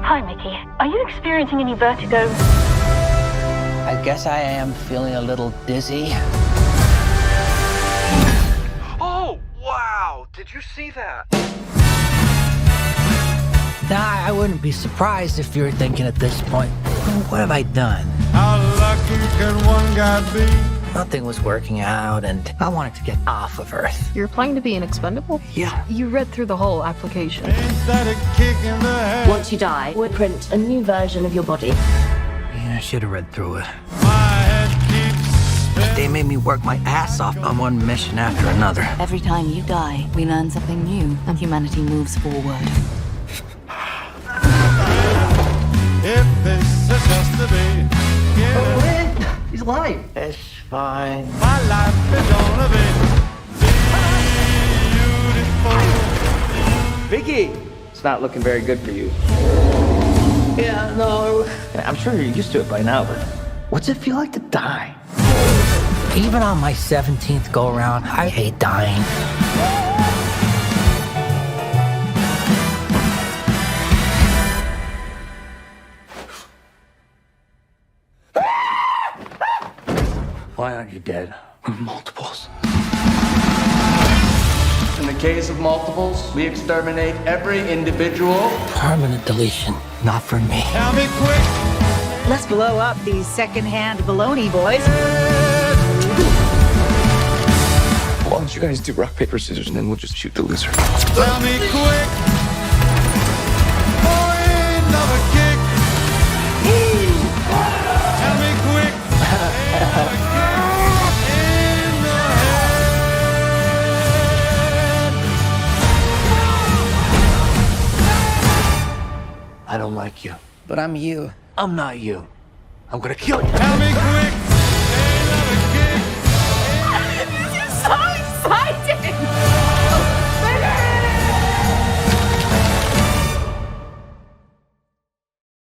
Hi, Mickey. Are you experiencing any vertigo? I guess I am feeling a little dizzy. Oh, wow! Did you see that? Nah, I wouldn't be surprised if you're thinking at this point, what have I done? How lucky can one guy be? Nothing was working out, and I wanted to get off of Earth. You're applying to be an expendable? Yeah. You read through the whole application. Ain't that a kick in the head? Once you die, we'll print a new version of your body. Yeah, I should have read through it. My head keeps spinning. They made me work my ass off on one mission after another. Every time you die, we learn something new, and humanity moves forward. If this is just to be, yeah, He's alive. It's fine. my life is gonna be beautiful. Vicky, it's not looking very good for you. Yeah, no. I'm sure you're used to it by now, but what's it feel like to die? Even on my 17th go-around, I hate dying. Why aren't you dead? Multiples. In the case of multiples, we exterminate every individual. Permanent deletion. Not for me. Tell me quick. Let's blow up these second-hand baloney boys. Why don't you guys do rock, paper, scissors, and then we'll just shoot the loser? Tell me quick. For another kick. Tell me quick. In the head. I don't like you. But I'm you. I'm not you. I'm gonna kill you. Tell me quick.